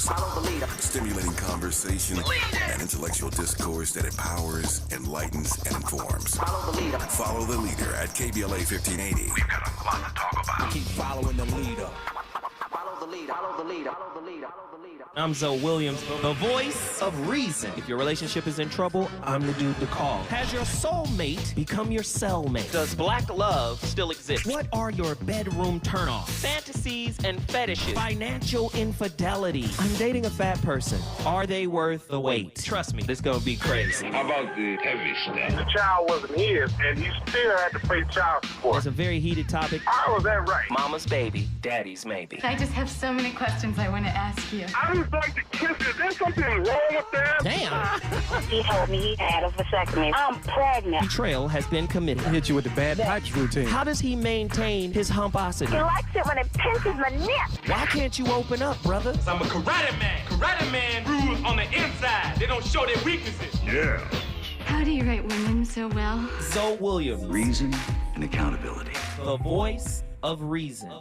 shows. Follow the leader. Stimulating conversation and intellectual discourse that empowers, enlightens, and informs. Follow the leader. Follow the leader at KBLA 1580. We've got a lot to talk about. Keep following the leader. Follow the leader. Follow the leader. Follow the leader. Follow the leader. I'm Zoe Williams, the voice of reason. If your relationship is in trouble, I'm the dude to call. Has your soulmate become your cellmate? Does black love still exist? What are your bedroom turnoffs? Fantasies and fetishes. Financial infidelity. I'm dating a fat person. Are they worth the wait? Trust me, this gonna be crazy. How about the heavy stuff? The child wasn't his, and he still had to pay child support. It's a very heated topic. How was that right? Mama's baby, daddy's maybe. I just have so many questions I want to ask you. I just like to kiss it. There's something wrong with that. Damn. He told me he had a vasectomy. I'm pregnant. Betrayal has been committed. Hit you with the bad pipes routine. How does he maintain his humposity? He likes it when it pinches my neck. Why can't you open up, brother? I'm a karate man. Karate man rules on the inside. They don't show their weaknesses. Yeah. How do you write women so well? Zoe Williams, Reason and accountability. the voice of reason.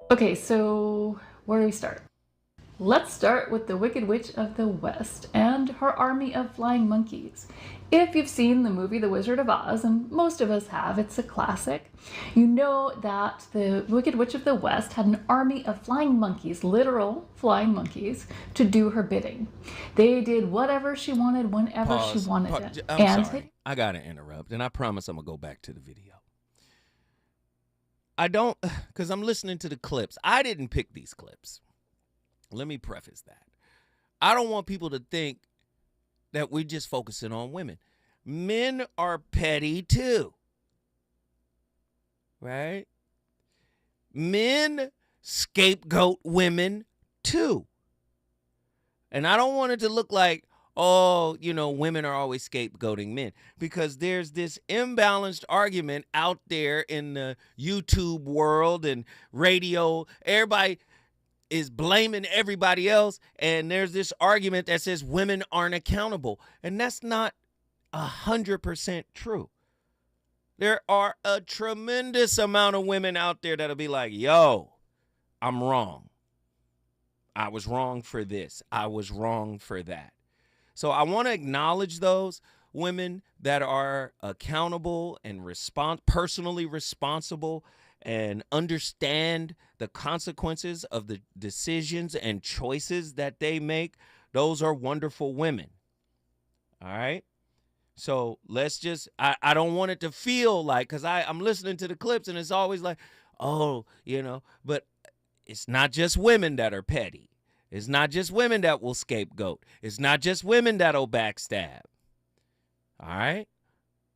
Okay, so where do we start? Let's start with the Wicked Witch of the West and her army of flying monkeys. If you've seen the movie The Wizard of Oz, and most of us have, it's a classic, you know that the Wicked Witch of the West had an army of flying monkeys, literal flying monkeys, to do her bidding. They did whatever she wanted, whenever she wanted it. I'm sorry. I gotta interrupt, and I promise I'm gonna go back to the video. I don't, because I'm listening to the clips. I didn't pick these clips. Let me preface that. I don't want people to think that we're just focusing on women. Men are petty too, right? Men scapegoat women too. And I don't want it to look like, oh, you know, women are always scapegoating men, because there's this imbalanced argument out there in the YouTube world and radio. Everybody is blaming everybody else, and there's this argument that says women aren't accountable, and that's not 100% true. There are a tremendous amount of women out there that'll be like, yo, I'm wrong. I was wrong for this. I was wrong for that. So I want to acknowledge those women that are accountable and personally responsible and understand the consequences of the decisions and choices that they make. Those are wonderful women. All right? So let's just, I don't want it to feel like, because I'm listening to the clips and it's always like, oh, you know, but it's not just women that are petty. It's not just women that will scapegoat. It's not just women that'll backstab. All right?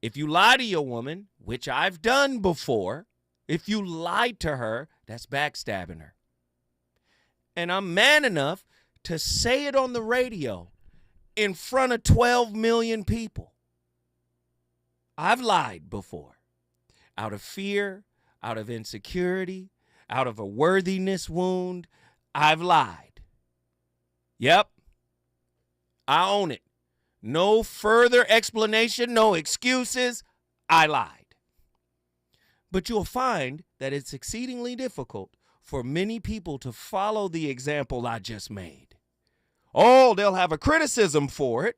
If you lie to your woman, which I've done before, if you lied to her, that's backstabbing her. And I'm man enough to say it on the radio in front of 12 million people. I've lied before. Out of fear, out of insecurity, out of a worthiness wound, I've lied. Yep. I own it. No further explanation, no excuses. I lied. But you'll find that it's exceedingly difficult for many people to follow the example I just made. Oh, they'll have a criticism for it.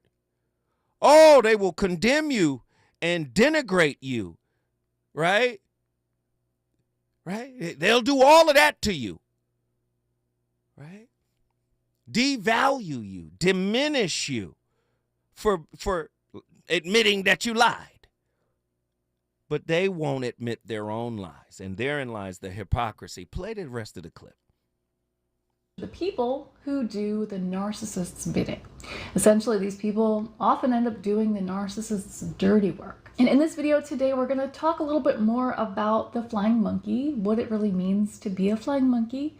Oh, they will condemn you and denigrate you, right? Right? They'll do all of that to you, right? Devalue you, diminish you for admitting that you lied. But they won't admit their own lies, and therein lies the hypocrisy. Play the rest of the clip. The people who do the narcissist's bidding. Essentially, these people often end up doing the narcissist's dirty work. And in this video today, we're going to talk a little bit more about the flying monkey, what it really means to be a flying monkey,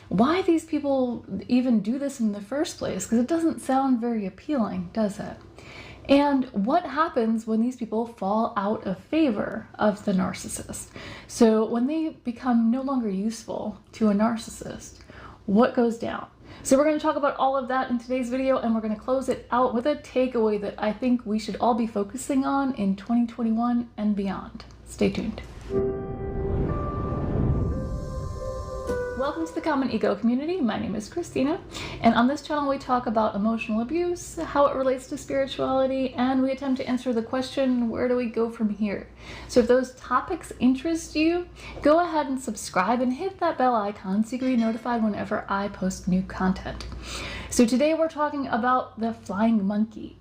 why these people even do this in the first place, because it doesn't sound very appealing, does it? And what happens when these people fall out of favor of the narcissist? So when they become no longer useful to a narcissist, what goes down? So we're going to talk about all of that in today's video, and we're going to close it out with a takeaway that I think we should all be focusing on in 2021 and beyond. Stay tuned. welcome to the Common Ego community. My name is Christina, and on this channel we talk about emotional abuse, how it relates to spirituality, and we attempt to answer the question, where do we go from here? So if those topics interest you, go ahead and subscribe and hit that bell icon so you can be notified whenever I post new content. So today we're talking about the flying monkey.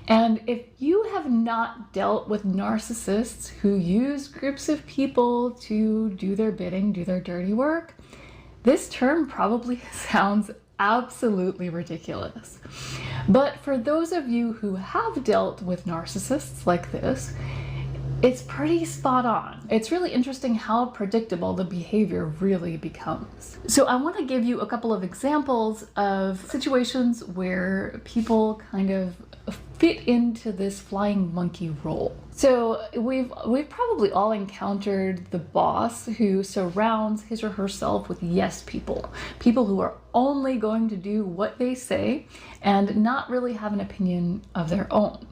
And if you have not dealt with narcissists who use groups of people to do their bidding, do their dirty work, this term probably sounds absolutely ridiculous. But for those of you who have dealt with narcissists like this, it's pretty spot on. It's really interesting how predictable the behavior really becomes. So I want to give you a couple of examples of situations where people kind of fit into this flying monkey role. So we've probably all encountered the boss who surrounds his or herself with yes people who are only going to do what they say and not really have an opinion of their own.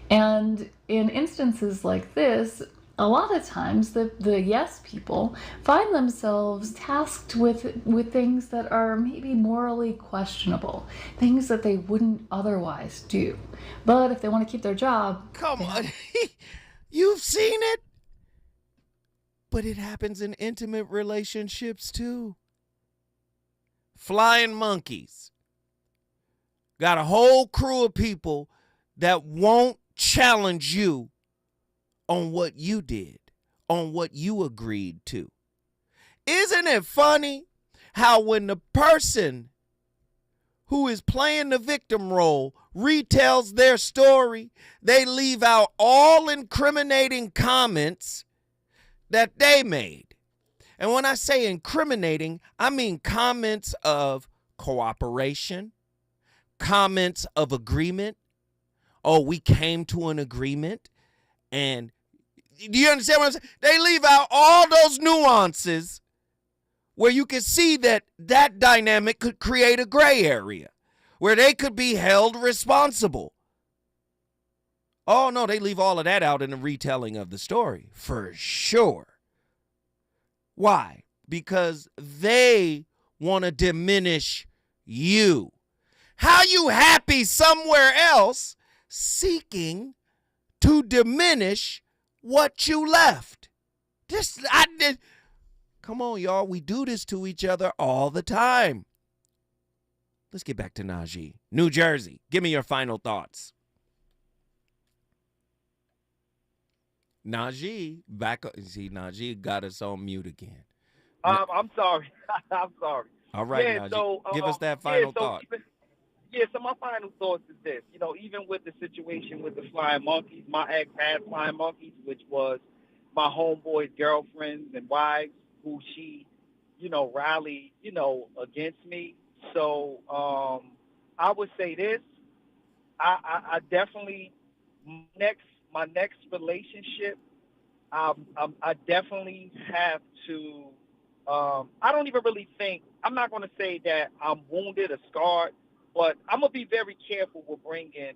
And in instances like this, a lot of times the yes people find themselves tasked with things that are maybe morally questionable, things that they wouldn't otherwise do. But if they want to keep their job... Come on. You've seen it? But it happens in intimate relationships too. Flying monkeys. Got a whole crew of people that won't challenge you on what you did, on what you agreed to. Isn't it funny how when the person who is playing the victim role retells their story, they leave out all incriminating comments that they made? And when I say incriminating, I mean comments of cooperation, comments of agreement. Oh, we came to an agreement. And do you understand what I'm saying? They leave out all those nuances where you can see that dynamic could create a gray area where they could be held responsible. Oh, no, they leave all of that out in the retelling of the story, for sure. Why? Because they want to diminish you. How you happy somewhere else seeking to diminish what you left? Come on, y'all. We do this to each other all the time. Let's get back to Najee. New Jersey. Give me your final thoughts. Najee, back up. See, Najee got us on mute again. I'm sorry. I'm sorry. All right, yeah, Najee. so, give us that final thought. So my final thoughts is this. You know, even with the situation with the flying monkeys, my ex had flying monkeys, which was my homeboy's girlfriends and wives who she, rallied, against me. So I would say this. I definitely, my next relationship, I definitely have to, I don't even really think, I'm not going to say that I'm wounded or scarred, but I'm going to be very careful with bringing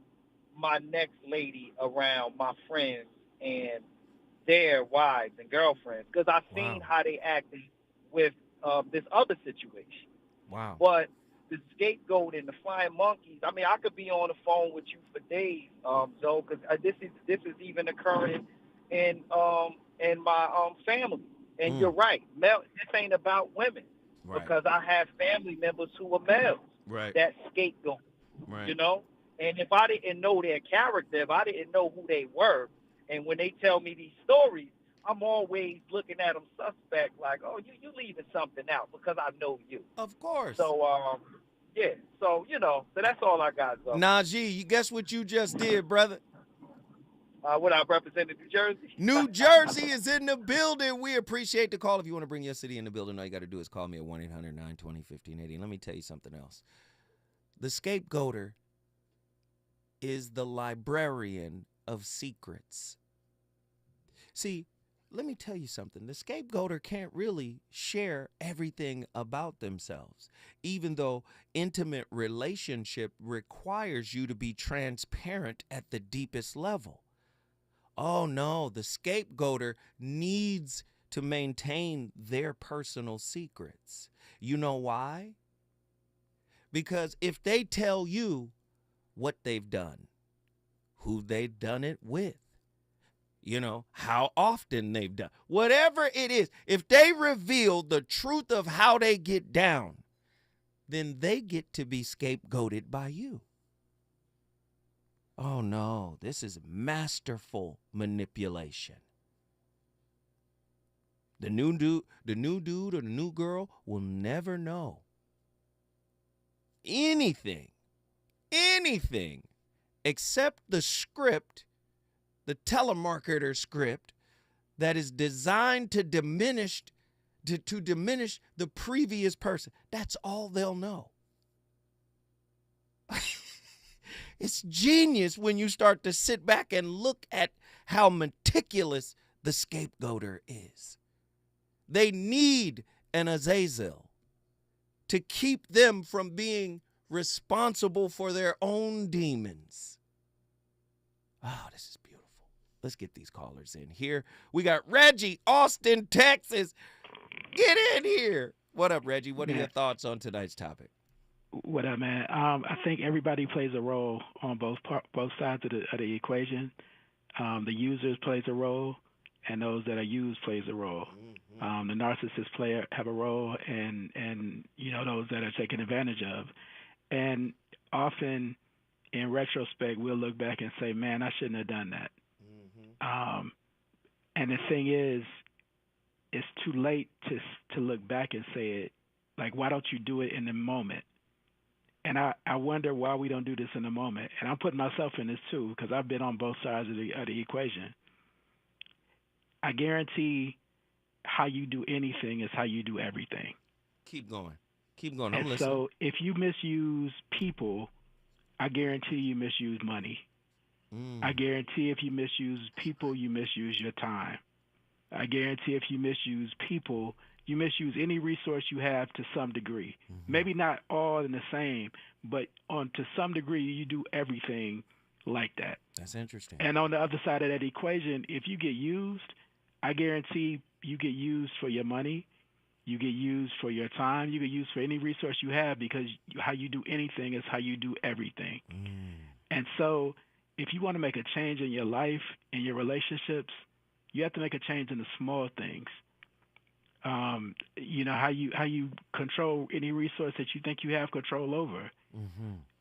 my next lady around my friends and their wives and girlfriends because I've seen how they acted with this other situation. Wow. But the scapegoat and the flying monkeys, I mean, I could be on the phone with you for days, Zoe, because this is even occurring in my family. And you're right. This ain't about women because I have family members who are males. Right. That scapegoat, right. And if I didn't know their character, if I didn't know who they were, and when they tell me these stories, I'm always looking at them suspect, like, oh, you leaving something out because I know you. Of course. So, yeah. So, so that's all I got. So. Najee, you guess what you just did, brother? What I represented New Jersey. New Jersey is in the building. We appreciate the call. If you want to bring your city in the building, all you got to do is call me at 1-800-920-1580. Let me tell you something else. The scapegoater is the librarian of secrets. See, let me tell you something. The scapegoater can't really share everything about themselves, even though intimate relationship requires you to be transparent at the deepest level. Oh, no, the scapegoater needs to maintain their personal secrets. You know why? Because if they tell you what they've done, who they've done it with, how often they've done, whatever it is, if they reveal the truth of how they get down, then they get to be scapegoated by you. Oh no, this is masterful manipulation. The new dude or the new girl will never know anything except the script, the telemarketer script that is designed to diminish the previous person. That's all they'll know. It's genius when you start to sit back and look at how meticulous the scapegoater is. They need an Azazel to keep them from being responsible for their own demons. Oh, this is beautiful. Let's get these callers in here. We got Reggie, Austin, Texas. Get in here. What up, Reggie? What are your thoughts on tonight's topic? What up, man? I think everybody plays a role on both sides of the equation. The users plays a role, and those that are used plays a role. The narcissists have a role, and those that are taken advantage of. And often, in retrospect, we'll look back and say, "Man, I shouldn't have done that." And the thing is, it's too late to look back and say it. Like, why don't you do it in the moment? And I wonder why we don't do this in the moment. And I'm putting myself in this too, because I've been on both sides of the equation. I guarantee how you do anything is how you do everything. Keep going. I'm listening. So if you misuse people, I guarantee you misuse money. I guarantee if you misuse people, you misuse your time. I guarantee if you misuse people, you misuse any resource you have to some degree. Maybe not all in the same, but to some degree, you do everything like that. That's interesting. And on the other side of that equation, if you get used, I guarantee you get used for your money, you get used for your time, you get used for any resource you have, because how you do anything is how you do everything. And so if you want to make a change in your life, in your relationships, you have to make a change in the small things. How you control any resource that you think you have control over,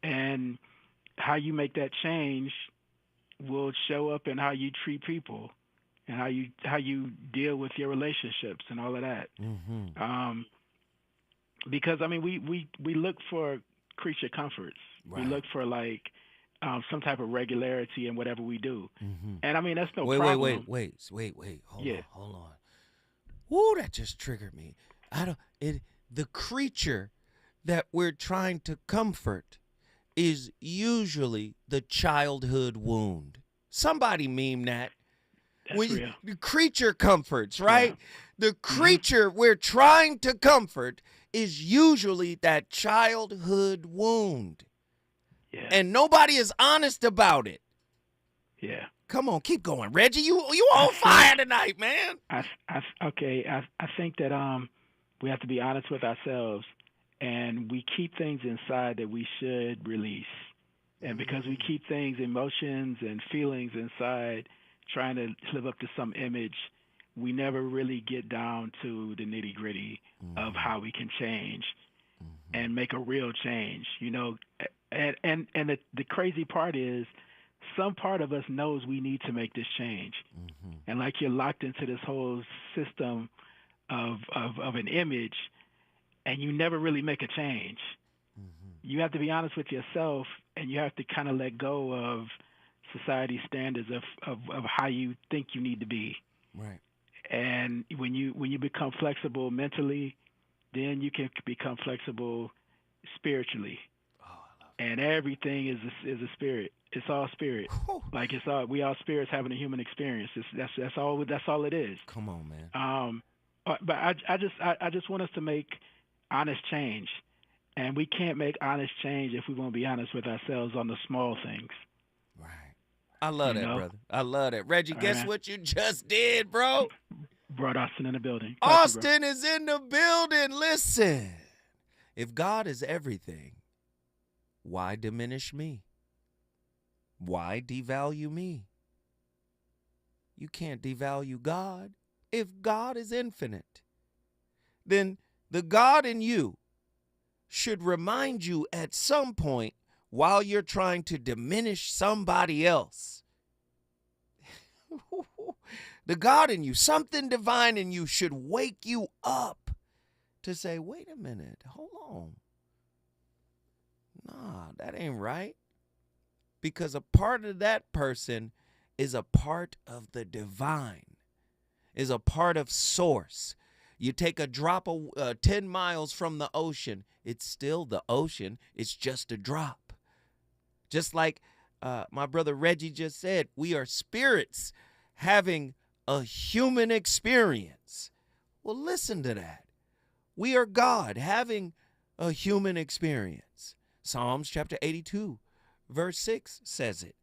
and how you make that change will show up in how you treat people and how you deal with your relationships and all of that. Because we look for creature comforts. Right. We look for some type of regularity in whatever we do, and that's no problem. Wait. Hold on. Woo, that just triggered me. The creature that we're trying to comfort is usually the childhood wound. Somebody meme that. Real. The creature comforts, right? Yeah. The creature we're trying to comfort is usually that childhood wound. Yeah. And nobody is honest about it. Yeah. Come on, keep going, Reggie. You on fire tonight, man. I think that we have to be honest with ourselves, and we keep things inside that we should release. And because we keep things, emotions and feelings inside, trying to live up to some image, we never really get down to the nitty gritty of how we can change and make a real change. And the crazy part is, some part of us knows we need to make this change. And you're locked into this whole system of an image, and you never really make a change. You have to be honest with yourself, and you have to kind of let go of society's standards of how you think you need to be. Right. And when you become flexible mentally, then you can become flexible spiritually. And everything is a spirit. It's all spirit. We all spirits having a human experience. That's all it is. Come on, man. But I just want us to make honest change, and we can't make honest change if we won't be honest with ourselves on the small things. Right. I love that, brother. I love that. Reggie, guess what you just did, bro? Brought Austin in the building. Austin is in the building. Listen, if God is everything, why diminish me? Why devalue me? You can't devalue God. If God is infinite, then the God in you should remind you at some point while you're trying to diminish somebody else. The God in you, something divine in you, should wake you up to say, wait a minute, hold on. Nah, that ain't right. Because a part of that person is a part of the divine, is a part of source. You take a drop of 10 miles from the ocean, it's still the ocean, it's just a drop. Just like my brother Reggie just said, we are spirits having a human experience. Well, listen to that. We are God having a human experience. Psalms chapter 82, verse 6 says it.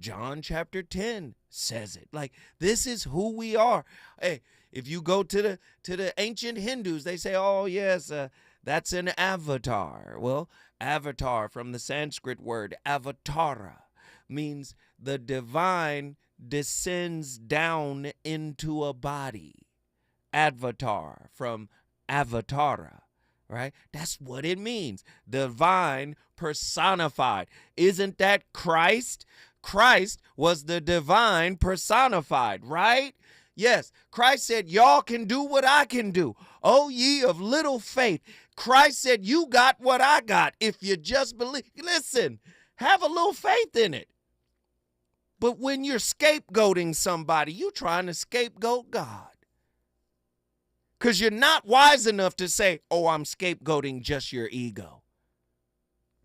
John chapter 10 says it. Like, this is who we are. Hey, if you go to the ancient Hindus, they say, oh, yes, that's an avatar. Well, avatar from the Sanskrit word avatara means the divine descends down into a body. Avatar from avatara, right? That's what it means. Divine personified. Isn't that Christ? Christ was the divine personified, right? Yes, Christ said, y'all can do what I can do. Oh, ye of little faith. Christ said, you got what I got if you just believe. Listen, have a little faith in it. But when you're scapegoating somebody, you're trying to scapegoat God. Because you're not wise enough to say, oh, I'm scapegoating just your ego.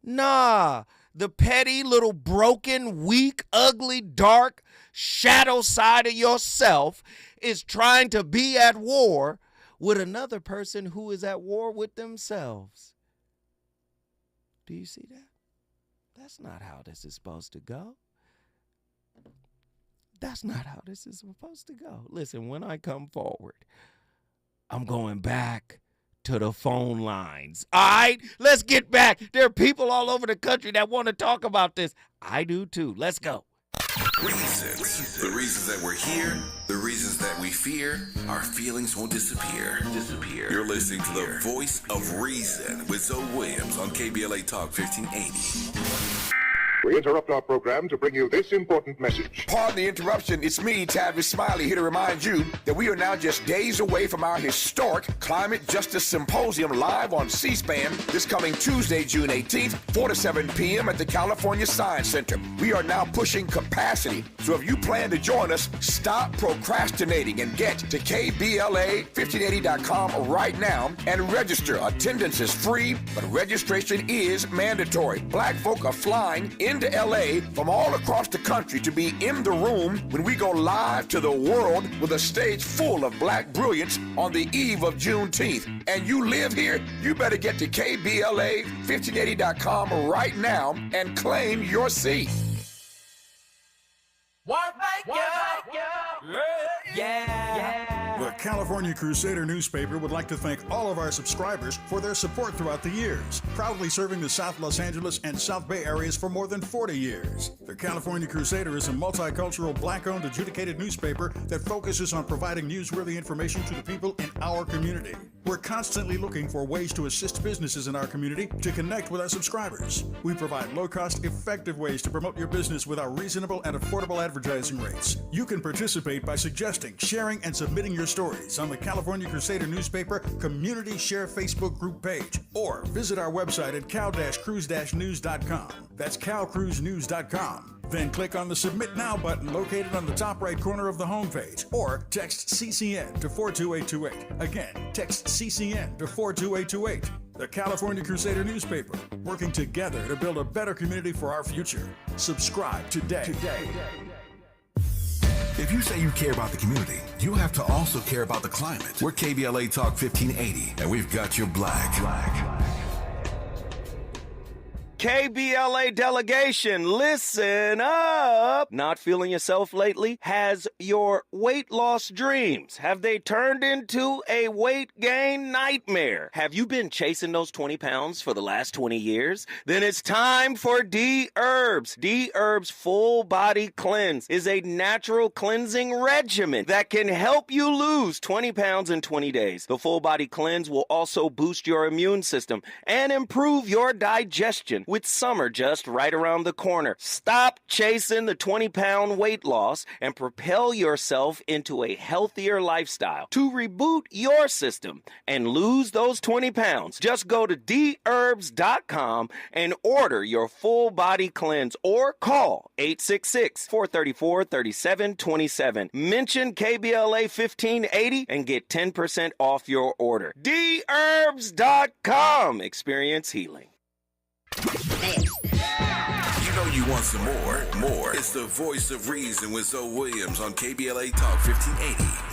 Nah, the petty, little broken, weak, ugly, dark, shadow side of yourself is trying to be at war with another person who is at war with themselves. Do you see that? That's not how this is supposed to go. That's not how this is supposed to go. Listen, when I come forward, I'm going back to the phone lines. All right, let's get back. There are people all over the country that want to talk about this. I do too. Let's go. Reasons. The reasons that we're here, the reasons that we fear, our feelings won't disappear. You're listening to the voice of reason with Zoe Williams on KBLA Talk 1580. We interrupt our program to bring you this important message. Pardon the interruption. It's me, Tavis Smiley, here to remind you that we are now just days away from our historic Climate Justice Symposium live on C-SPAN this coming Tuesday, June 18th, 4 to 7 p.m. at the California Science Center. We are now pushing capacity, so if you plan to join us, stop procrastinating and get to KBLA1580.com right now and register. Attendance is free, but registration is mandatory. Black folk are flying into LA from all across the country to be in the room when we go live to the world with a stage full of black brilliance on the eve of Juneteenth. And you live here, you better get to KBLA1580.com right now and claim your seat. The California Crusader newspaper would like to thank all of our subscribers for their support throughout the years, proudly serving the South Los Angeles and South Bay areas for more than 40 years. The California Crusader is a multicultural, black-owned, adjudicated newspaper that focuses on providing newsworthy information to the people in our community. We're constantly looking for ways to assist businesses in our community to connect with our subscribers. We provide low-cost, effective ways to promote your business with our reasonable and affordable advertising rates. You can participate by suggesting, sharing, and submitting your stories on the California Crusader newspaper Community Share Facebook group page, or visit our website at cal-cruise-news.com. That's calcruisenews.com. Then click on the Submit Now button located on the top right corner of the homepage, or text CCN to 42828. Again, text CCN to 42828. The California Crusader newspaper, working together to build a better community for our future. Subscribe today. If you say you care about the community, you have to also care about the climate. We're KBLA Talk 1580, and we've got your black. KBLA delegation, listen up. Not feeling yourself lately? Has your weight loss dreams, have they turned into a weight gain nightmare? Have you been chasing those 20 pounds for the last 20 years? Then it's time for D-Herbs. D-Herbs Full Body Cleanse is a natural cleansing regimen that can help you lose 20 pounds in 20 days. The Full Body Cleanse will also boost your immune system and improve your digestion. With summer just right around the corner, stop chasing the 20-pound weight loss and propel yourself into a healthier lifestyle. To reboot your system and lose those 20 pounds, just go to dherbs.com and order your Full Body Cleanse or call 866-434-3727. Mention KBLA 1580 and get 10% off your order. dherbs.com. Experience healing. You know you want some more. It's the voice of reason with Zoe Williams on KBLA Talk 1580.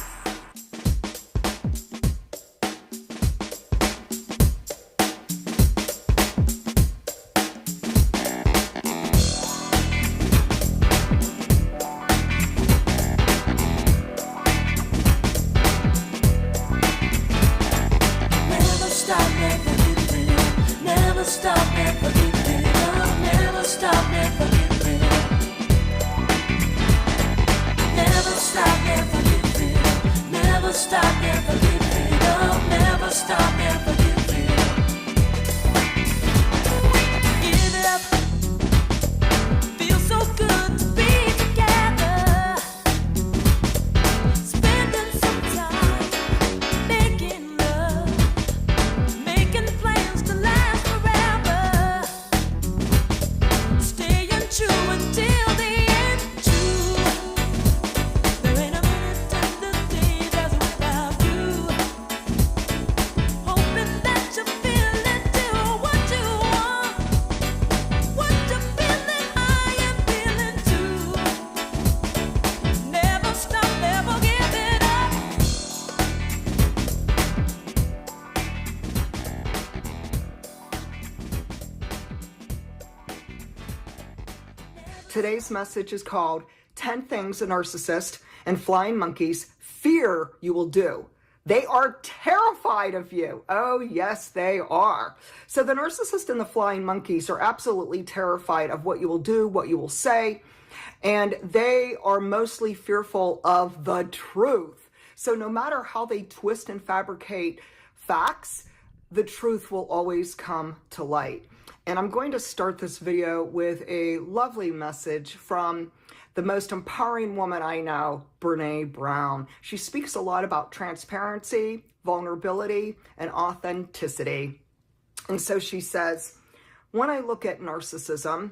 Today's message is called 10 Things a Narcissist and Flying Monkeys Fear You Will Do. They are terrified of you. Oh, yes, they are. So the narcissist and the flying monkeys are absolutely terrified of what you will do, what you will say, and they are mostly fearful of the truth. So no matter how they twist and fabricate facts, the truth will always come to light. And I'm going to start this video with a lovely message from the most empowering woman I know, Brene Brown. She speaks a lot about transparency, vulnerability, and authenticity. And so she says, when I look at narcissism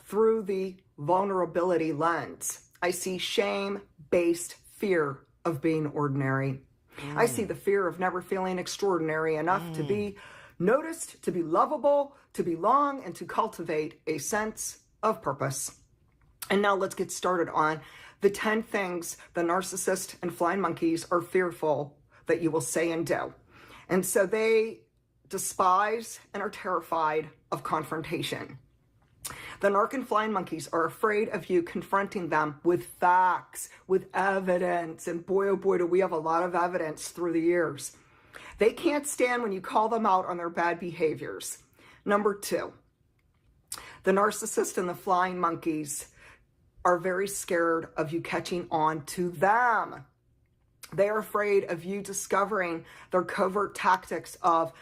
through the vulnerability lens, I see shame-based fear of being ordinary. I see the fear of never feeling extraordinary enough to be noticed, to be lovable, to belong, and to cultivate a sense of purpose. And now let's get started on the 10 things the narcissist and flying monkeys are fearful that you will say and do. And so they despise and are terrified of confrontation. The narc and flying monkeys are afraid of you confronting them with facts, with evidence. And boy, oh boy, do we have a lot of evidence through the years. They can't stand when you call them out on their bad behaviors. Number 2, the narcissist and the flying monkeys are very scared of you catching on to them. They are afraid of you discovering their covert tactics of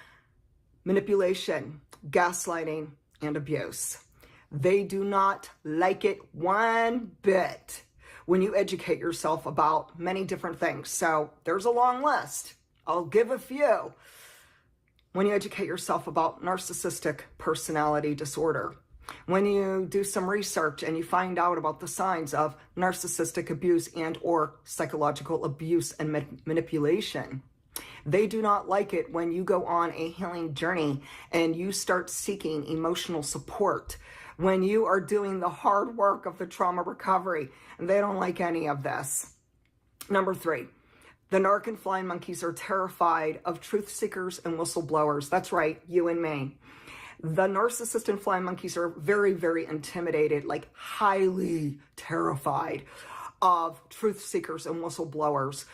manipulation, gaslighting, and abuse. They do not like it one bit when you educate yourself about many different things. So there's a long list. I'll give a few. When you educate yourself about narcissistic personality disorder, when you do some research and you find out about the signs of narcissistic abuse and or psychological abuse and manipulation, they do not like it when you go on a healing journey and you start seeking emotional support, when you are doing the hard work of the trauma recovery, and they don't like any of this. Number 3, the narc and flying monkeys are terrified of truth seekers and whistleblowers. That's right, you and me. The narcissist and flying monkeys are very, very intimidated, like highly terrified of truth seekers and whistleblowers.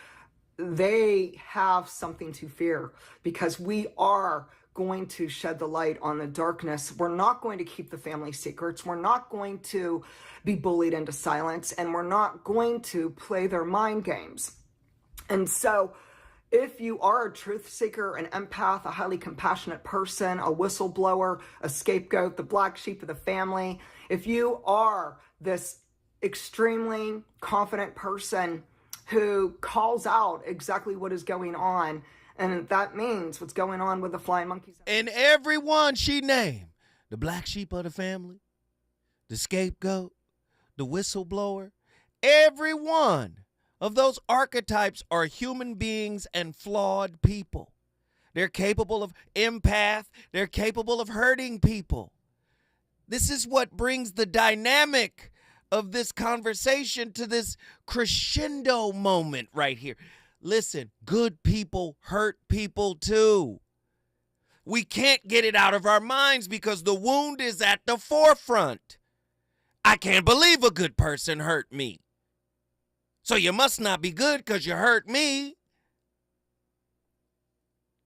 They have something to fear because we are going to shed the light on the darkness. We're not going to keep the family secrets. We're not going to be bullied into silence, and we're not going to play their mind games. And so if you are a truth seeker, an empath, a highly compassionate person, a whistleblower, a scapegoat, the black sheep of the family, if you are this extremely confident person who calls out exactly what is going on, and that means what's going on with the flying monkeys. And everyone she named, the black sheep of the family, the scapegoat, the whistleblower, every one of those archetypes are human beings and flawed people. They're capable of empath. They're capable of hurting people. This is what brings the dynamic of this conversation to this crescendo moment right here. Listen, good people hurt people too. We can't get it out of our minds because the wound is at the forefront. I can't believe a good person hurt me. So you must not be good because you hurt me.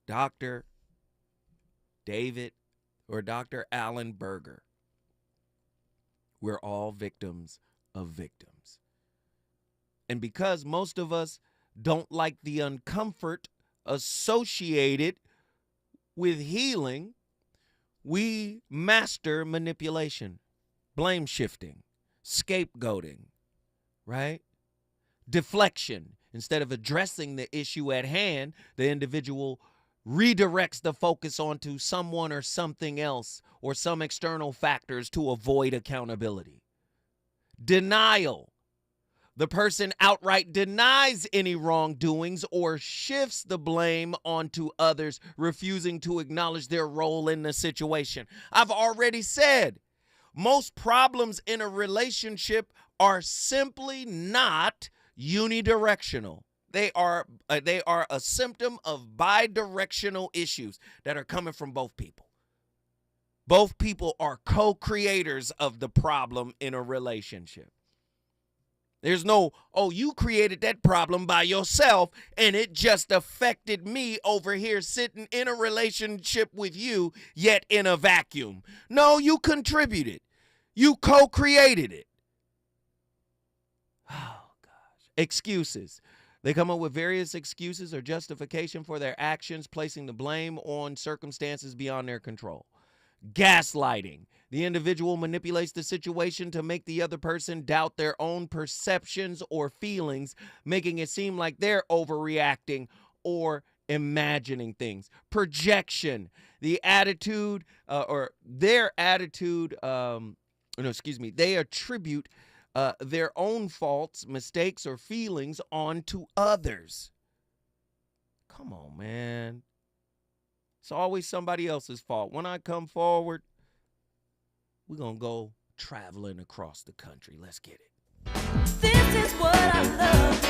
Dr. David or Dr. Alan Berger. We're all victims of victims. And because most of us don't like the uncomfort associated with healing, we master manipulation, blame shifting, scapegoating, right? Deflection. Instead of addressing the issue at hand, the individual redirects the focus onto someone or something else or some external factors to avoid accountability. Denial. The person outright denies any wrongdoings or shifts the blame onto others, refusing to acknowledge their role in the situation. I've already said, most problems in a relationship are simply not unidirectional. They are a symptom of bidirectional issues that are coming from both people. Both people are co-creators of the problem in a relationship. There's no, oh, you created that problem by yourself and it just affected me over here sitting in a relationship with you, yet in a vacuum. No, you contributed. You co-created it. Oh, gosh. Excuses. They come up with various excuses or justification for their actions, placing the blame on circumstances beyond their control. Gaslighting. The individual manipulates the situation to make the other person doubt their own perceptions or feelings, making it seem like they're overreacting or imagining things. Projection. They attribute their own faults, mistakes, or feelings onto others. Come on, man. It's always somebody else's fault. When I come forward, we're going to go traveling across the country. Let's get it. This is what I love.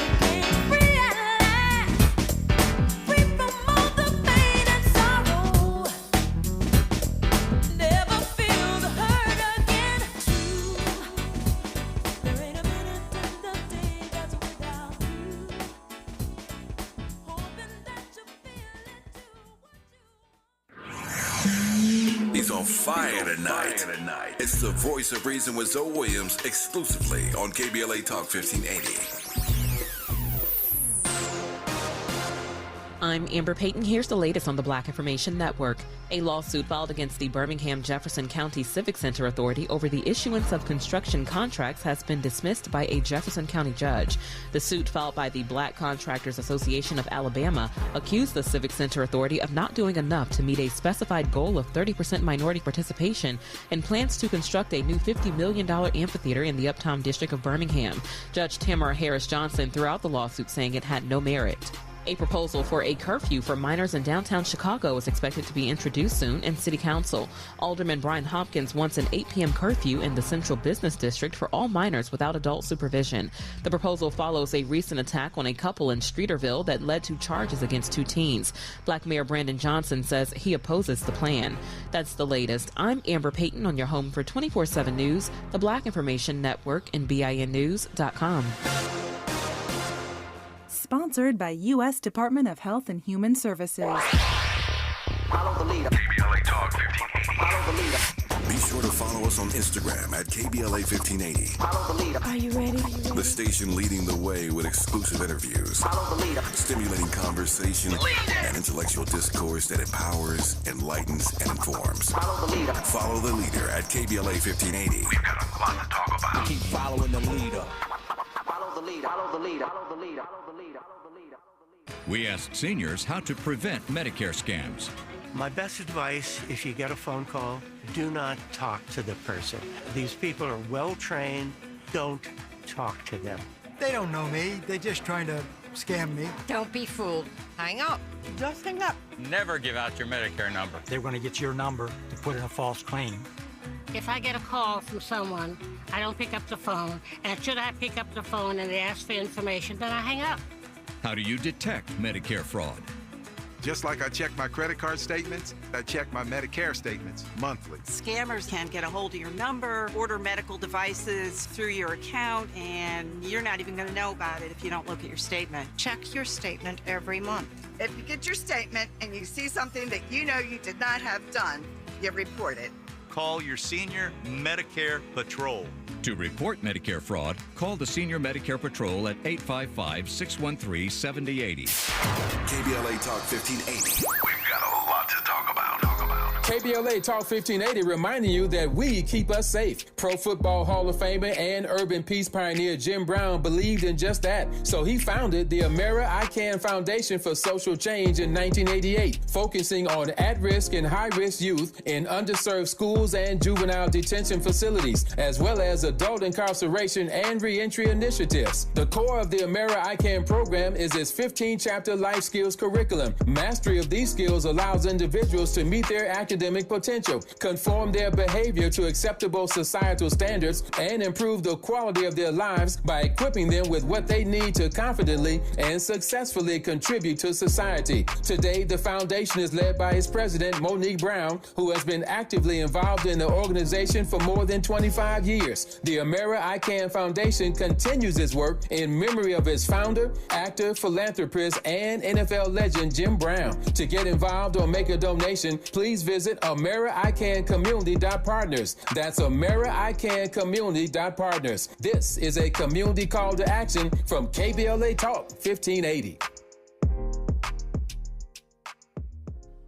Free from all the pain and sorrow. Never feel the hurt again. There ain't a minute in the day that's without you. Hoping that you feel it too. He's on fire tonight. It's the Voice of Reason with Zoe Williams, exclusively on KBLA Talk 1580. I'm Amber Payton. Here's the latest on the Black Information Network. A lawsuit filed against the Birmingham-Jefferson County Civic Center Authority over the issuance of construction contracts has been dismissed by a Jefferson County judge. The suit filed by the Black Contractors Association of Alabama accused the Civic Center Authority of not doing enough to meet a specified goal of 30% minority participation and plans to construct a new $50 million amphitheater in the Uptown District of Birmingham. Judge Tamara Harris Johnson threw out the lawsuit, saying it had no merit. A proposal for a curfew for minors in downtown Chicago is expected to be introduced soon in City Council. Alderman Brian Hopkins wants an 8 p.m. curfew in the Central Business District for all minors without adult supervision. The proposal follows a recent attack on a couple in Streeterville that led to charges against 2 teens. Black Mayor Brandon Johnson says he opposes the plan. That's the latest. I'm Amber Payton on your home for 24/7 News, the Black Information Network, and BINnews.com. Sponsored by U.S. Department of Health and Human Services. Follow the leader. KBLA Talk 1580. Follow the leader. Be sure to follow us on Instagram at KBLA 1580. Follow the leader. Are you ready? The station leading the way with exclusive interviews, Follow the leader. stimulating conversation, and intellectual discourse that empowers, enlightens, and informs. Follow the leader. Follow the leader at KBLA 1580. We've got a lot to talk about. Keep following the leader. Follow the leader. Follow the leader. Follow the leader. We asked seniors how to prevent Medicare scams. My best advice, if you get a phone call, do not talk to the person. These people are well trained. Don't talk to them. They don't know me. They're just trying to scam me. Don't be fooled. Hang up. Just hang up. Never give out your Medicare number. They're going to get your number to put in a false claim. If I get a call from someone, I don't pick up the phone. And should I pick up the phone and they ask for information, then I hang up. How do you detect Medicare fraud? Just like I check my credit card statements, I check my Medicare statements monthly. Scammers can get a hold of your number, order medical devices through your account, and you're not even going to know about it if you don't look at your statement. Check your statement every month. If you get your statement and you see something that you know you did not have done, you report it. Call your senior Medicare Patrol. To report Medicare fraud, call the Senior Medicare Patrol at 855-613-7080. KBLA Talk 1580. We've got a lot to talk about. KBLA Talk 1580 reminding you that we keep us safe. Pro Football Hall of Famer and urban peace pioneer Jim Brown believed in just that. So he founded the Amera I Can Foundation for Social Change in 1988, focusing on at-risk and high-risk youth in underserved schools and juvenile detention facilities, as well as adult incarceration and reentry initiatives. The core of the Amera I Can program is its 15-chapter life skills curriculum. Mastery of these skills allows individuals to meet their academic potential, conform their behavior to acceptable societal standards, and improve the quality of their lives by equipping them with what they need to confidently and successfully contribute to society. Today, the foundation is led by its president, Monique Brown, who has been actively involved in the organization for more than 25 years. The Amera I Can Foundation continues its work in memory of its founder, actor, philanthropist, and NFL legend Jim Brown. To get involved or make a donation, please visit AmeriICanCommunity.partners. That's AmeriICanCommunity.partners. This is a community call to action from KBLA Talk 1580.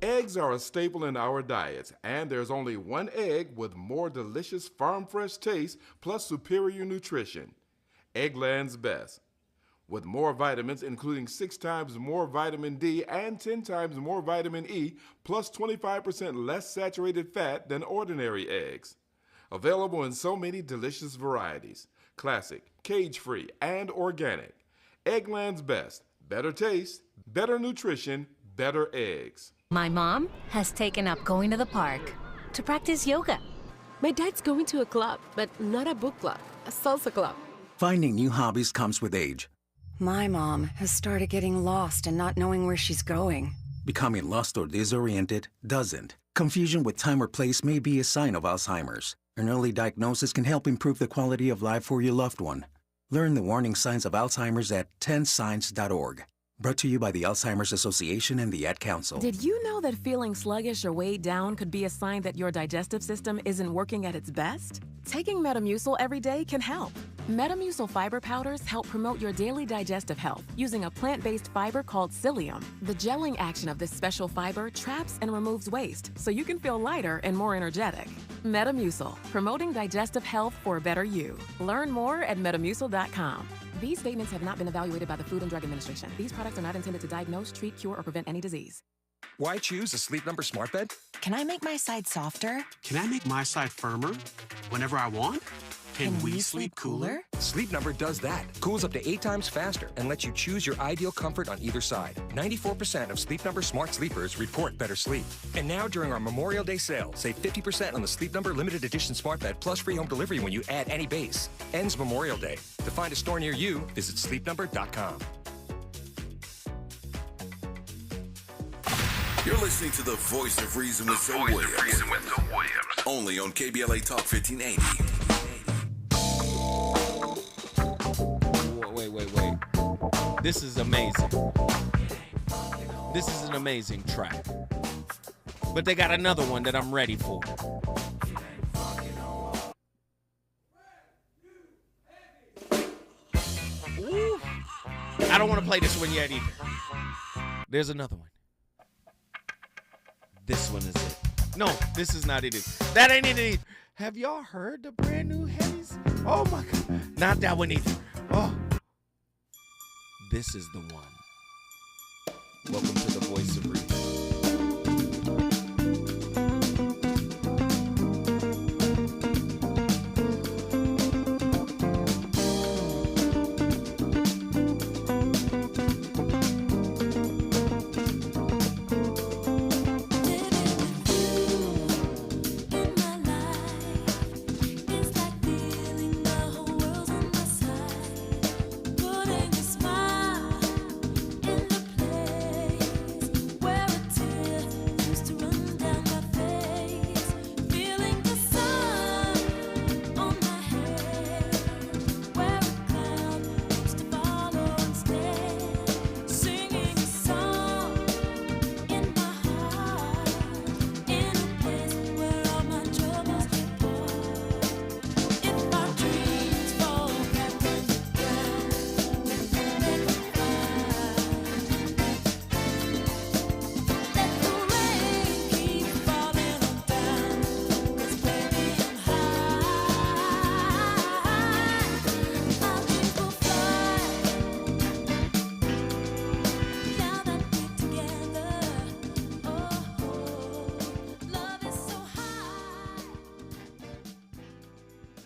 Eggs are a staple in our diets, and there's only one egg with more delicious farm-fresh taste plus superior nutrition. Eggland's Best. With more vitamins, including 6 times more vitamin D and 10 times more vitamin E, plus 25% less saturated fat than ordinary eggs. Available in so many delicious varieties: classic, cage-free, and organic. Eggland's Best. Better taste, better nutrition, better eggs. My mom has taken up going to the park to practice yoga. My dad's going to a club, but not a book club, a salsa club. Finding new hobbies comes with age. My mom has started getting lost and not knowing where she's going. Becoming lost or disoriented doesn't. Confusion with time or place may be a sign of Alzheimer's. An early diagnosis can help improve the quality of life for your loved one. Learn the warning signs of Alzheimer's at 10signs.org. Brought to you by the Alzheimer's Association and the Ad Council. Did you know that feeling sluggish or weighed down could be a sign that your digestive system isn't working at its best? Taking Metamucil every day can help. Metamucil fiber powders help promote your daily digestive health using a plant-based fiber called psyllium. The gelling action of this special fiber traps and removes waste, so you can feel lighter and more energetic. Metamucil, promoting digestive health for a better you. Learn more at metamucil.com. These statements have not been evaluated by the Food and Drug Administration. These products are not intended to diagnose, treat, cure, or prevent any disease. Why choose a Sleep Number smart bed? Can I make my side softer? Can I make my side firmer whenever I want? Can we sleep cooler? Sleep Number does that. Cools up to 8 times faster and lets you choose your ideal comfort on either side. 94% of Sleep Number smart sleepers report better sleep. And now during our Memorial Day sale, save 50% on the Sleep Number limited edition smart bed plus free home delivery when you add any base. Ends Memorial Day. To find a store near you, visit sleepnumber.com. You're listening to the Voice of Reason with Zoe Williams. Only on KBLA Talk 1580. Wait. This is amazing. This is an amazing track. But they got another one that I'm ready for. Ooh. I don't want to play this one yet either. There's another one. This one is it. No, this is not it. That ain't it either. Have y'all heard the brand new heavies? Oh my God. Not that one either. Oh. This is the one. Welcome to the Voice of Reason.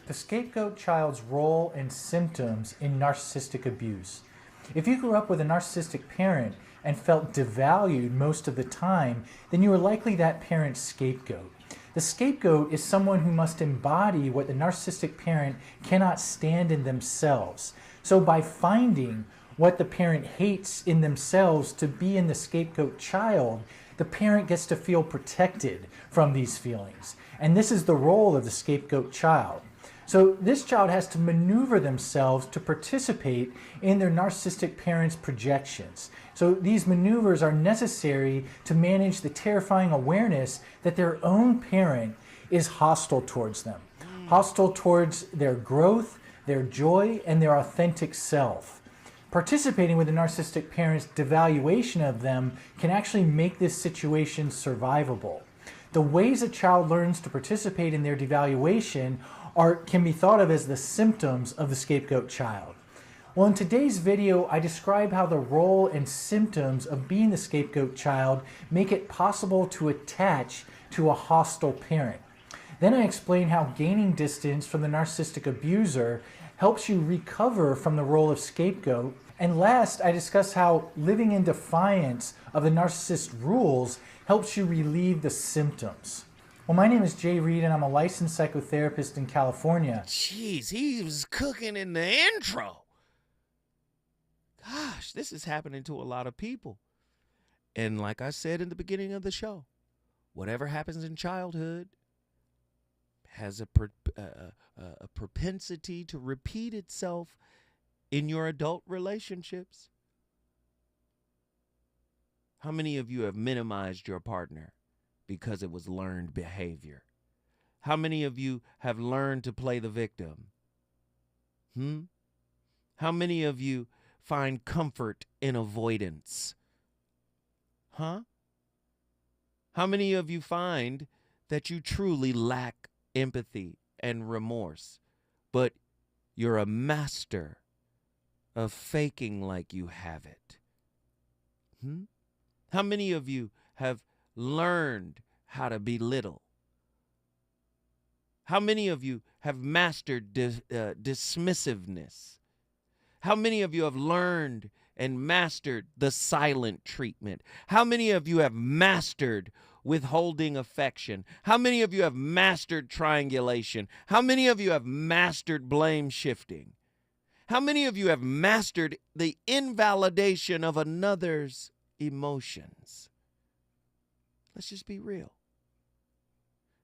The scapegoat child's role and symptoms in narcissistic abuse. If you grew up with a narcissistic parent and felt devalued most of the time, then you were likely that parent's scapegoat. The scapegoat is someone who must embody what the narcissistic parent cannot stand in themselves. So by finding what the parent hates in themselves to be in the scapegoat child, the parent gets to feel protected from these feelings. And this is the role of the scapegoat child. So this child has to maneuver themselves to participate in their narcissistic parent's projections. So these maneuvers are necessary to manage the terrifying awareness that their own parent is hostile towards them, hostile towards their growth, their joy, and their authentic self. Participating with the narcissistic parent's devaluation of them can actually make this situation survivable. The ways a child learns to participate in their devaluation can be thought of as the symptoms of the scapegoat child. Well, in today's video, I describe how the role and symptoms of being the scapegoat child make it possible to attach to a hostile parent. Then I explain how gaining distance from the narcissistic abuser helps you recover from the role of scapegoat. And last, I discuss how living in defiance of the narcissist's rules helps you relieve the symptoms. Well, my name is Jay Reed, and I'm a licensed psychotherapist in California. Jeez, he was cooking in the intro. Gosh, this is happening to a lot of people. And like I said in the beginning of the show, whatever happens in childhood has a propensity to repeat itself in your adult relationships. How many of you have minimized your partner because it was learned behavior? How many of you have learned to play the victim? How many of you find comfort in avoidance? How many of you find that you truly lack empathy and remorse, but you're a master of faking like you have it? How many of you have learned how to belittle? How many of you have mastered dismissiveness? How many of you have learned and mastered the silent treatment? How many of you have mastered withholding affection? How many of you have mastered triangulation? How many of you have mastered blame shifting? How many of you have mastered the invalidation of another's emotions? Let's just be real.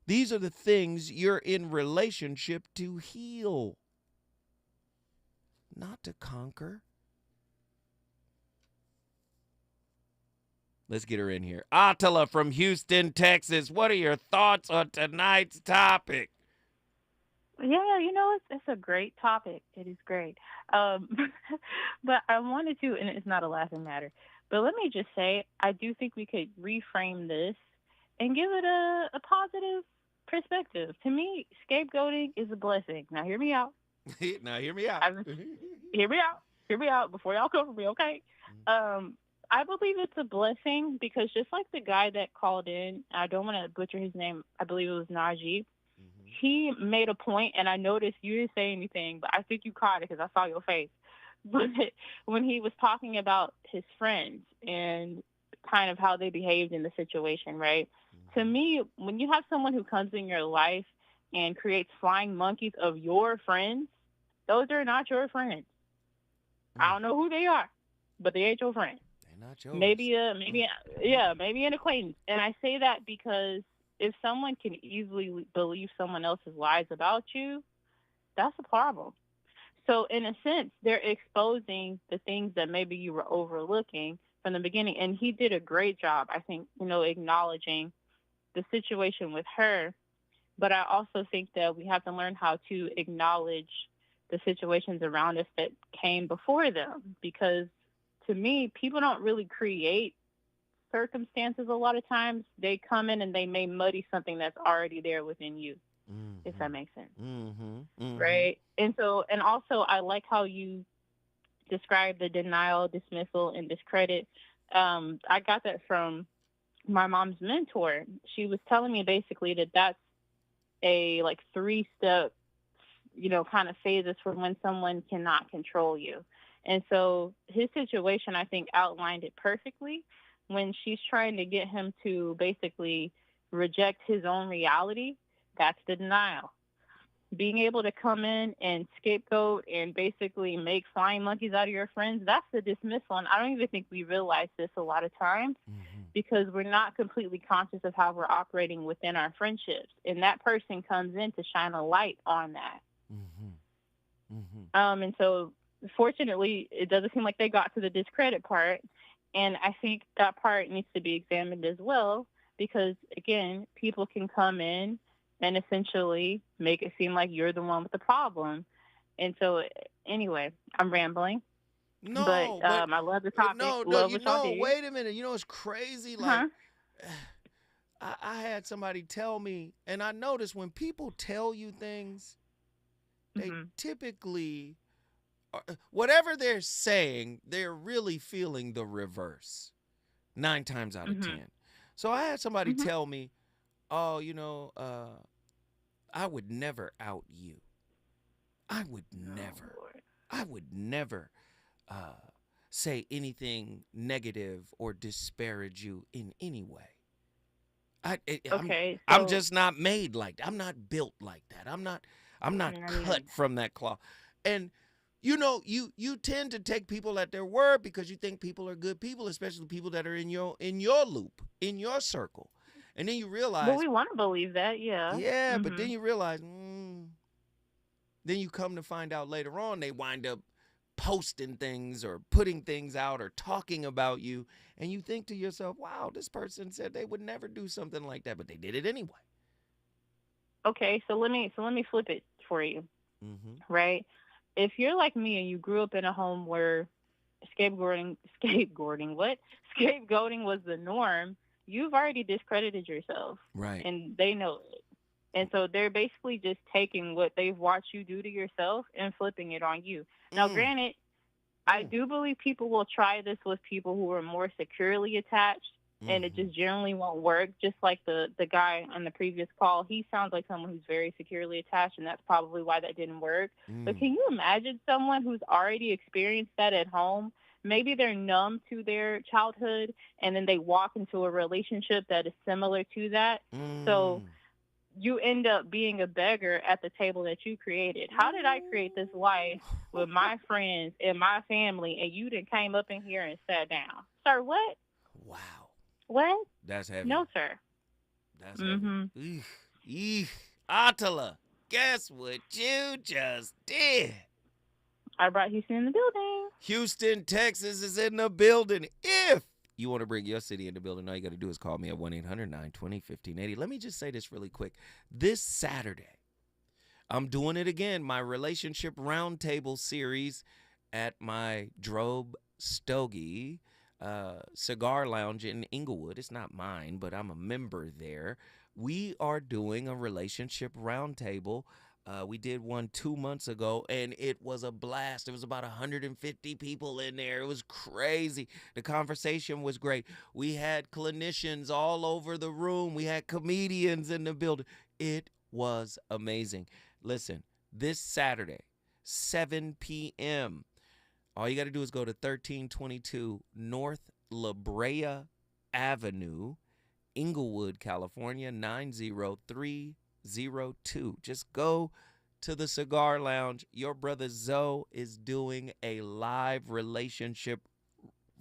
These are the things you're in relationship to heal, not to conquer. Let's get her in here. Attila from Houston, Texas. What are your thoughts on tonight's topic? Yeah, you know, it's a great topic. It is great. But I wanted to, and it's not a laughing matter, but let me just say, I do think we could reframe this and give it a positive perspective. To me, scapegoating is a blessing. Now, hear me out. Now, hear me out. Hear me out. Hear me out before y'all come for me, okay? I believe it's a blessing because just like the guy that called in, I don't want to butcher his name, I believe it was Najee. He made a point, and I noticed you didn't say anything, but I think you caught it because I saw your face. But when he was talking about his friends and kind of how they behaved in the situation, right? To me, when you have someone who comes in your life and creates flying monkeys of your friends, those are not your friends. I don't know who they are, but they ain't your friend. They're not yours. Maybe an acquaintance. And I say that because if someone can easily believe someone else's lies about you, that's a problem. So in a sense, they're exposing the things that maybe you were overlooking from the beginning. And he did a great job, I think, acknowledging the situation with her. But I also think that we have to learn how to acknowledge the situations around us that came before them. Because to me, people don't really create circumstances a lot of times. They come in and they may muddy something that's already there within you, if that makes sense. Right? And also I like how you described the denial, dismissal, and discredit. I got that from my mom's mentor. She was telling me basically that that's a 3-step, kind of phases for when someone cannot control you. And so his situation, I think, outlined it perfectly when she's trying to get him to basically reject his own reality. That's the denial. Being able to come in and scapegoat and basically make flying monkeys out of your friends, that's the dismissal. And I don't even think we realize this a lot of times because we're not completely conscious of how we're operating within our friendships. And that person comes in to shine a light on that. And so fortunately, it doesn't seem like they got to the discredit part. And I think that part needs to be examined as well because, again, people can come in and essentially make it seem like you're the one with the problem. And so, anyway, I'm rambling. No, but I love the topic. Wait a minute. It's crazy. Like, I had somebody tell me, and I noticed when people tell you things, they typically, whatever they're saying, they're really feeling the reverse 9 times out of 10. So I had somebody tell me, oh, I would never out you. I would never say anything negative or disparage you in any way. I'm just not made like that. I'm not built like that. I'm not cut from that cloth. And you tend to take people at their word because you think people are good people, especially people that are in your loop, in your circle. And then you realize, well, we want to believe that, yeah. Yeah, but then you realize, then you come to find out later on they wind up posting things or putting things out or talking about you, and you think to yourself, wow, this person said they would never do something like that, but they did it anyway. Okay, so let me flip it for you, right? If you're like me and you grew up in a home where scapegoating was the norm, you've already discredited yourself. Right. And they know it. And so they're basically just taking what they've watched you do to yourself and flipping it on you. Now, granted, I do believe people will try this with people who are more securely attached and it just generally won't work. Just like the guy on the previous call, he sounds like someone who's very securely attached, and that's probably why that didn't work. But can you imagine someone who's already experienced that at home? Maybe they're numb to their childhood, and then they walk into a relationship that is similar to that. So you end up being a beggar at the table that you created. How did I create this life with my friends and my family, and you done came up in here and sat down? Sir, what? Wow. What? That's heavy. No, sir. That's heavy. Eek. Attila, guess what you just did? I brought Houston in the building. Houston, Texas is in the building. If you want to bring your city in the building, all you got to do is call me at 1-800-920-1580. Let me just say this really quick. This Saturday, I'm doing it again, my Relationship Roundtable series at my Drobe Stogie Cigar Lounge in Inglewood. It's not mine, but I'm a member there. We are doing a Relationship Roundtable. We did one 2 months ago, and it was a blast. There was about 150 people in there. It was crazy. The conversation was great. We had clinicians all over the room. We had comedians in the building. It was amazing. Listen, this Saturday, 7 p.m., all you got to do is go to 1322 North La Brea Avenue, Inglewood, California, 90302. Just go to the Cigar Lounge. Your brother Zoe is doing a live relationship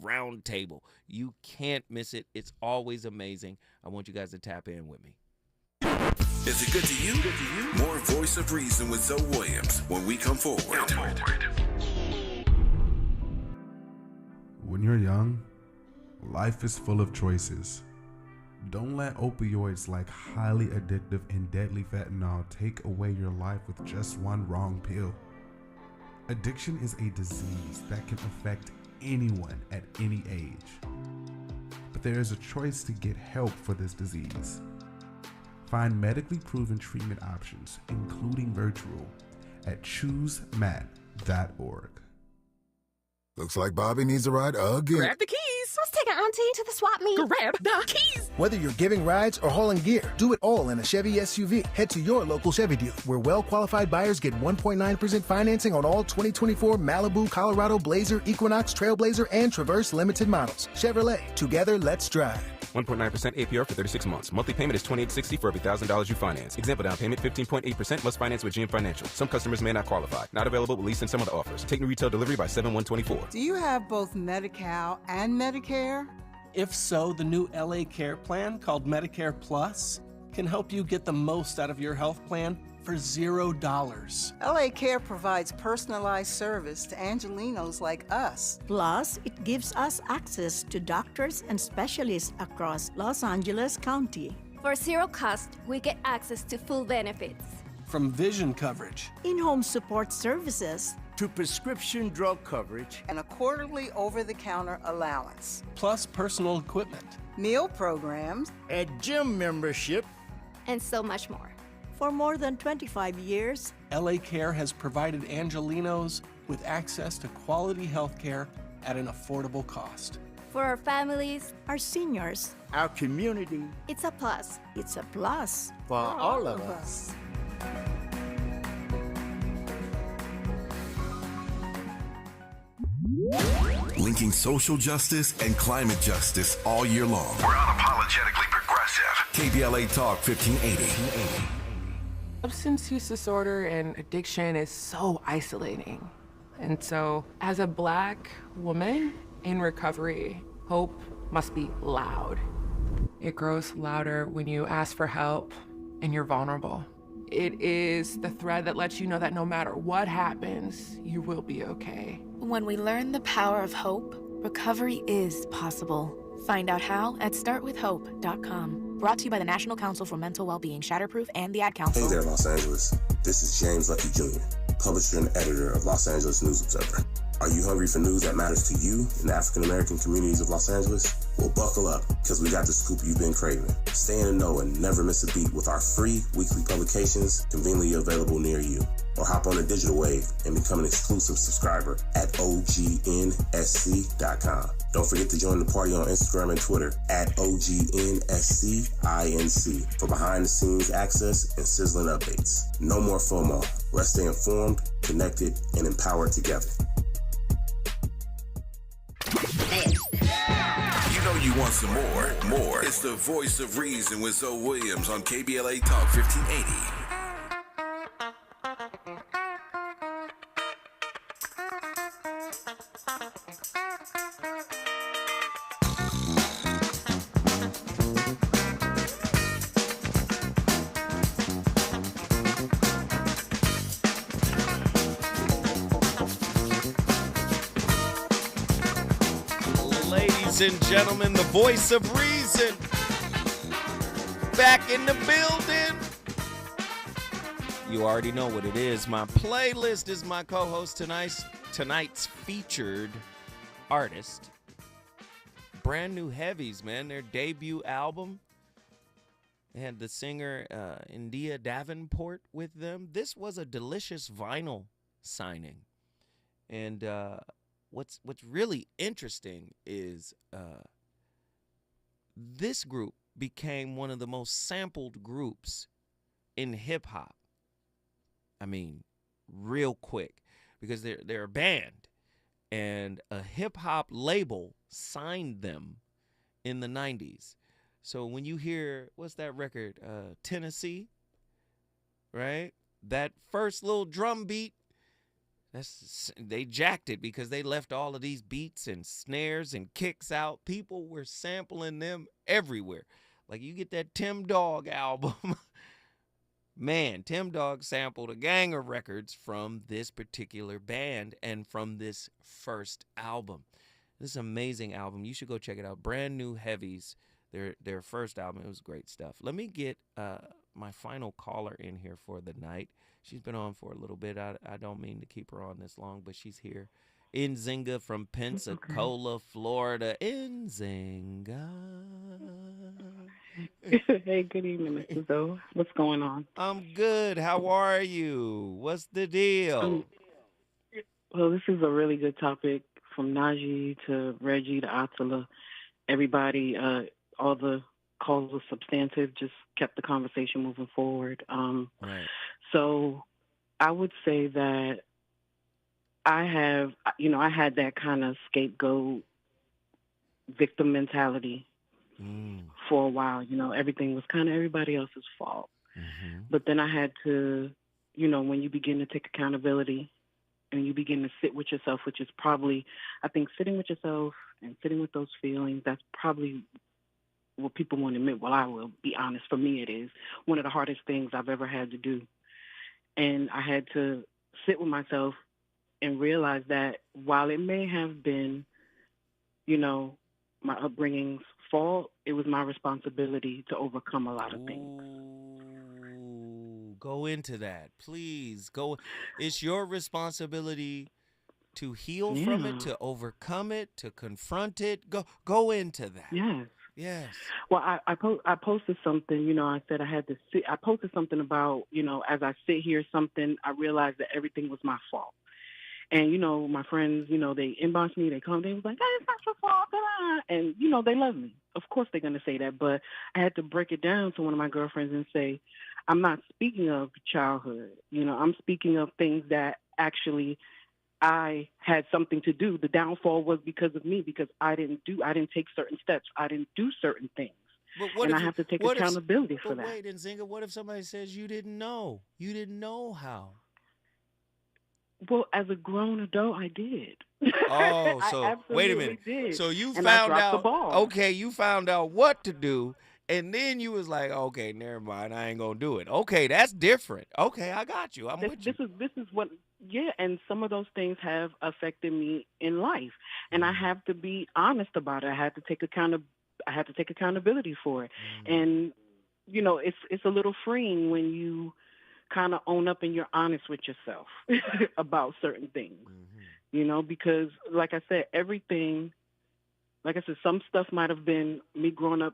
roundtable. You can't miss it. It's always amazing. I want you guys to tap in with me. Is it good to you? More Voice of Reason with Zoe Williams when we come forward. When you're young, life is full of choices. Don't let opioids like highly addictive and deadly fentanyl take away your life with just one wrong pill. Addiction is a disease that can affect anyone at any age. But there is a choice to get help for this disease. Find medically proven treatment options, including virtual, at choosemat.org. Looks like Bobby needs a ride again. Grab the keys. Let's take our auntie to the swap meet. Grab the keys. Whether you're giving rides or hauling gear, do it all in a Chevy SUV. Head to your local Chevy dealer, where well-qualified buyers get 1.9% financing on all 2024 Malibu, Colorado, Blazer, Equinox, Trailblazer, and Traverse limited models. Chevrolet, together, let's drive. 1.9% APR for 36 months. Monthly payment is $28.60 for every $1,000 you finance. Example down payment 15.8% must finance with GM Financial. Some customers may not qualify. Not available with lease and some other offers. Take new retail delivery by 7/1/24. Do you have both Medi-Cal and Medicare? If so, the new LA Care plan called Medicare Plus can help you get the most out of your health plan for $0. LA Care provides personalized service to Angelinos like us. Plus, it gives us access to doctors and specialists across Los Angeles County. For zero cost, we get access to full benefits. From vision coverage, in-home support services, to prescription drug coverage and a quarterly over-the-counter allowance. Plus personal equipment, meal programs, a gym membership, and so much more. For more than 25 years, LA Care has provided Angelinos with access to quality health care at an affordable cost. For our families, our seniors, our community, it's a plus. It's a plus. For all of us. Linking social justice and climate justice all year long. We're unapologetically progressive. KBLA Talk 1580. Substance use disorder and addiction is so isolating. And so, as a Black woman in recovery, hope must be loud. It grows louder when you ask for help and you're vulnerable. It is the thread that lets you know that no matter what happens, you will be okay. When we learn the power of hope, recovery is possible. Find out how at startwithhope.com. Brought to you by the National Council for Mental Wellbeing, Shatterproof, and the Ad Council. Hey there, Los Angeles. This is James Lucky Jr., publisher and editor of Los Angeles News Observer. Are you hungry for news that matters to you in the African-American communities of Los Angeles? Well, buckle up, because we got the scoop you've been craving. Stay in the know and never miss a beat with our free weekly publications conveniently available near you. or hop on the digital wave and become an exclusive subscriber at OGNSC.com. Don't forget to join the party on Instagram and Twitter at OGNSCINC for behind-the-scenes access and sizzling updates. No more FOMO. Let's stay informed, connected, and empowered together. You know you want some more. It's the Voice of Reason with Zoe Williams on KBLA Talk 1580. Ladies and gentlemen, the voice of reason back in the building. You already know what it is. My playlist is my co-host tonight's featured artist. Brand new heavies, man. Their debut album. They had the singer India Davenport with them. This was a delicious vinyl signing. And what's really interesting is this group became one of the most sampled groups in hip hop. I mean, real quick, because they're a band, and a hip hop label signed them in the 90s. So when you hear, what's that record, Tennessee, right? That first little drum beat, they jacked it because they left all of these beats and snares and kicks out. People were sampling them everywhere. Like you get that Tim Dog album. Man, Tim Dog sampled a gang of records from this particular band and from this first album. This is an amazing album. You should go check it out. Brand New Heavies, their first album. It was great stuff. Let me get my final caller in here for the night. She's been on for a little bit. I don't mean to keep her on this long, but she's here. Nzinga from Pensacola, Florida. Nzinga. Hey, good evening, Mrs. O. What's going on? I'm good. How are you? What's the deal? Well, this is a really good topic, from Najee to Reggie to Attila. Everybody, all the calls were substantive, just kept the conversation moving forward. Right. So I would say that I had that kind of scapegoat victim mentality for a while. Everything was kind of everybody else's fault. Mm-hmm. But then I had to, when you begin to take accountability and you begin to sit with yourself, which is probably, I think, sitting with yourself and sitting with those feelings, that's probably what people won't admit. Well, I will be honest. For me, it is one of the hardest things I've ever had to do. And I had to sit with myself and realize that while it may have been, my upbringing's fault, it was my responsibility to overcome a lot of things. Ooh, go into that, please. Go. It's your responsibility to heal from it, to overcome it, to confront it. Go into that. Yes. Yes. Well, I posted something, I said I had to sit. I posted something about, as I sit here, I realized that everything was my fault. And, my friends, they inbox me, they come, they was like, hey, it's not your fault. And, they love me. Of course they're going to say that. But I had to break it down to one of my girlfriends and say, I'm not speaking of childhood. I'm speaking of things that actually I had something to do. The downfall was because of me, because I didn't take certain steps. I didn't do certain things. And I have to take accountability for that. Wait, Nzinga, what if somebody says you didn't know? You didn't know how? Well, as a grown adult, I did. Oh, so wait a minute. Did. So you and found I dropped out. The ball. Okay, you found out what to do, and then you was like, okay, never mind, I ain't gonna do it. Okay, that's different. Okay, I got you. I'm with you. This is what. Yeah, and some of those things have affected me in life, and I have to be honest about it. I had to take accountability for it, and it's a little freeing when you kind of own up and you're honest with yourself about certain things, because like I said, some stuff might have been me growing up,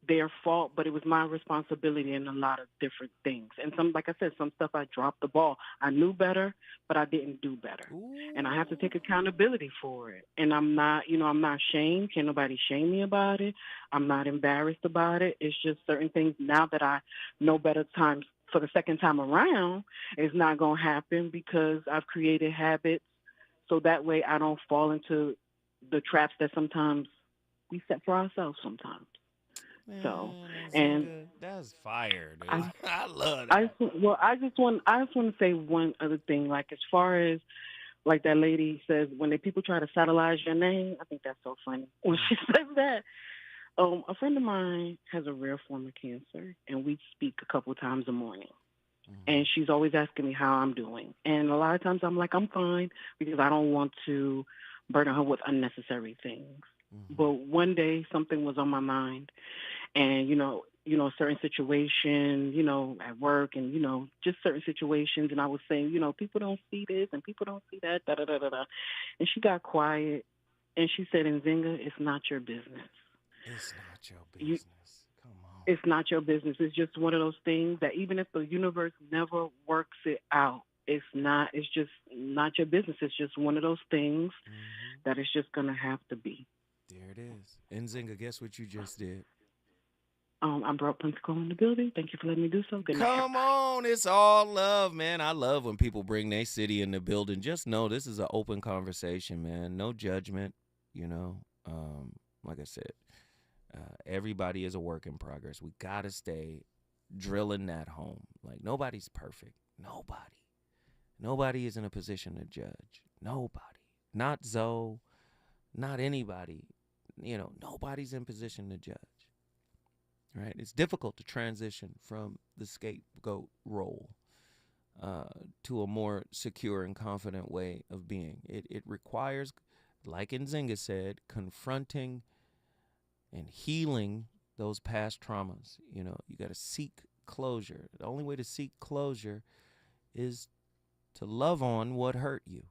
their fault, but it was my responsibility in a lot of different things. And like I said, some stuff I dropped the ball. I knew better, but I didn't do better. And I have to take accountability for it. And I'm not shamed. Can't nobody shame me about it. I'm not embarrassed about it. It's just certain things now that I know better times for the second time around, it's not going to happen because I've created habits so that way I don't fall into the traps that sometimes we set for ourselves sometimes. Man, So, that's and good. That's fire, dude. I love I that. just want to say one other thing. Like, as far as like that lady says, when people try to satellize your name, I think that's so funny when she says that. A friend of mine has a rare form of cancer, and we speak a couple times a morning. And she's always asking me how I'm doing. And a lot of times I'm like, I'm fine, because I don't want to burden her with unnecessary things. But one day something was on my mind, and a certain situation, at work, and just certain situations, and I was saying, people don't see this and people don't see that, da da da da da. And she got quiet, and she said, "Nzinga, it's not your business. It's not your business. Come on. It's not your business. It's just one of those things that even if the universe never works it out, it's just not your business. It's just one of those things that it's just gonna have to be." There it is. Nzinga, guess what you just did? I brought Pensacola in the building. Thank you for letting me do so. Good night. Come on. It's all love, man. I love when people bring their city in the building. Just know this is an open conversation, man. No judgment, Like I said, everybody is a work in progress. We got to stay drilling that home. Like, nobody's perfect. Nobody is in a position to judge. Nobody. Not Zoe. Not anybody. Nobody's in position to judge. Right? It's difficult to transition from the scapegoat role to a more secure and confident way of being. It requires, like Nzinga said, confronting and healing those past traumas. You got to seek closure. The only way to seek closure is to love on what hurt you.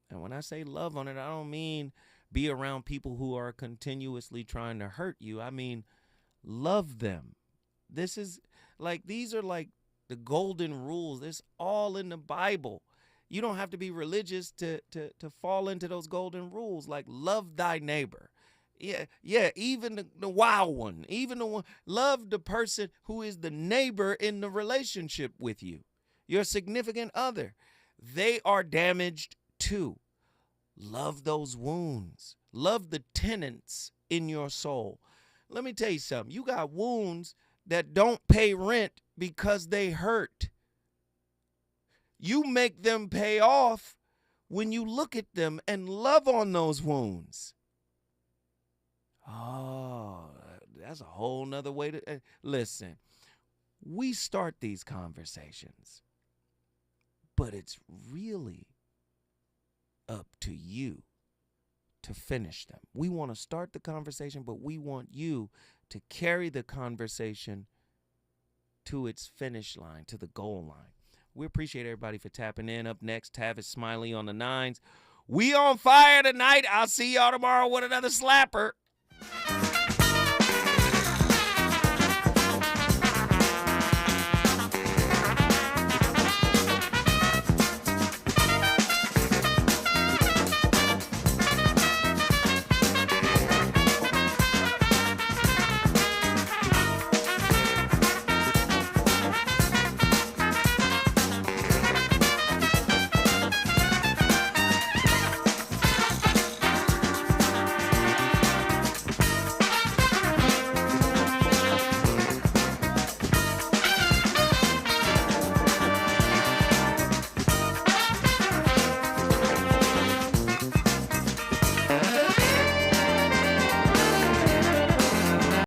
And when I say love on it, I don't mean be around people who are continuously trying to hurt you. I mean, love them. These are like the golden rules. It's all in the Bible. You don't have to be religious to fall into those golden rules, like love thy neighbor. Yeah, even the wild one, even the one, love the person who is the neighbor in the relationship with you, your significant other. They are damaged too. Love those wounds. Love the tenants in your soul. Let me tell you something. You got wounds that don't pay rent because they hurt. You make them pay off when you look at them and love on those wounds. Oh, that's a whole nother way to listen. We start these conversations, but it's really up to you to finish them. We want to start the conversation, but we want you to carry the conversation to its finish line, to the goal line. We appreciate everybody for tapping in. Up next, Tavis Smiley on the 9s. We on fire tonight. I'll see y'all tomorrow with another slapper.